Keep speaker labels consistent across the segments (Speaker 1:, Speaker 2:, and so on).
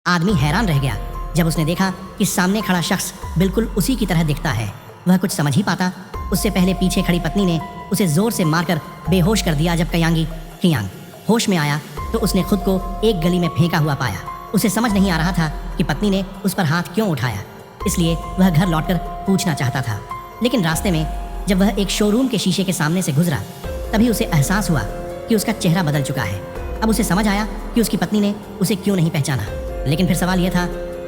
Speaker 1: आदमी हैरान रह गया जब उसने देखा कि सामने खड़ा शख्स बिल्कुल उसी की तरह दिखता है। वह कुछ समझ ही पाता उससे पहले पीछे खड़ी पत्नी ने उसे जोर से मारकर बेहोश कर दिया। जब कियांग होश में आया तो उसने खुद को एक गली में फेंका हुआ पाया। उसे समझ नहीं आ रहा था कि पत्नी ने उस पर हाथ क्यों उठाया, इसलिए वह घर लौटकर पूछना चाहता था। लेकिन रास्ते में जब वह एक शोरूम के शीशे के सामने से गुजरा तभी उसे एहसास हुआ कि उसका चेहरा बदल चुका है। अब उसे समझ आया कि उसकी पत्नी ने उसे क्यों नहीं पहचाना। लेकिन फिर सवाल यह था,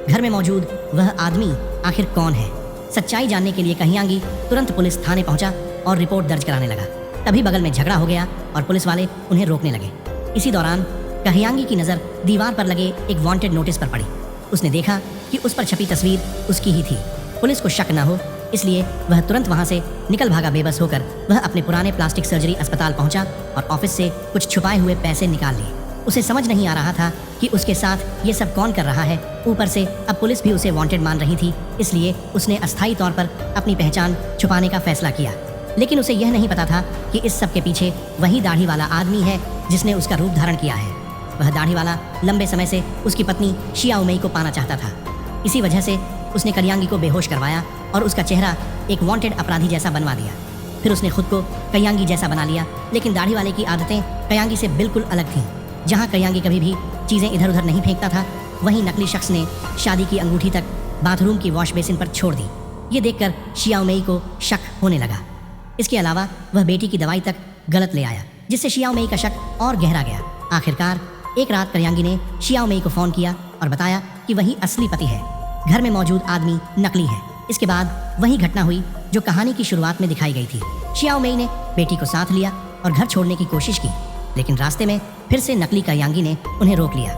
Speaker 1: घर में मौजूद वह आदमी आखिर कौन है? सच्चाई जानने के लिए कहियांगी तुरंत पुलिस थाने पहुंचा और रिपोर्ट दर्ज कराने लगा। तभी बगल में झगड़ा हो गया और पुलिस वाले उन्हें रोकने लगे। इसी दौरान कहियांगी की नज़र दीवार पर लगे एक वांटेड नोटिस पर पड़ी। उसने देखा कि उस पर छपी तस्वीर उसकी ही थी। पुलिस को शक न हो इसलिए वह तुरंत वहां से निकल भागा। बेबस होकर वह अपने पुराने प्लास्टिक सर्जरी अस्पताल पहुंचा और ऑफिस से कुछ छुपाए हुए पैसे निकाल लिए। उसे समझ नहीं आ रहा था कि उसके साथ ये सब कौन कर रहा है। ऊपर से अब पुलिस भी उसे वांटेड मान रही थी, इसलिए उसने अस्थायी तौर पर अपनी पहचान छुपाने का फैसला किया। लेकिन उसे यह नहीं पता था कि इस सब के पीछे वही दाढ़ी वाला आदमी है जिसने उसका रूप धारण किया है। वह दाढ़ी वाला लंबे समय से उसकी पत्नी शियाओ मेई को पाना चाहता था। इसी वजह से उसने कलियांगी को बेहोश करवाया और उसका चेहरा एक वांटेड अपराधी जैसा बनवा दिया। फिर उसने खुद को कलियांगी जैसा बना लिया। लेकिन दाढ़ी वाले की आदतें कलियांगी से बिल्कुल अलग थीं। जहाँ कलियांगी कभी भी चीज़ें इधर उधर नहीं फेंकता था, वहीं नकली शख्स ने शादी की अंगूठी तक बाथरूम की वॉश बेसिन पर छोड़ दी। ये देखकर शियाओ मेई को शक होने लगा। इसके अलावा वह बेटी की दवाई तक गलत ले आया, जिससे शियाओ मेई का शक और गहरा गया। आखिरकार एक रात कलियांगी ने शियाओ मेई को फ़ोन किया और बताया कि वही असली पति है, घर में मौजूद आदमी नकली है। इसके बाद वही घटना हुई जो कहानी की शुरुआत में दिखाई गई थी। शियाओ मेई ने बेटी को साथ लिया और घर छोड़ने की कोशिश की, लेकिन रास्ते में फिर से नकली कलियांगी ने उन्हें रोक लिया।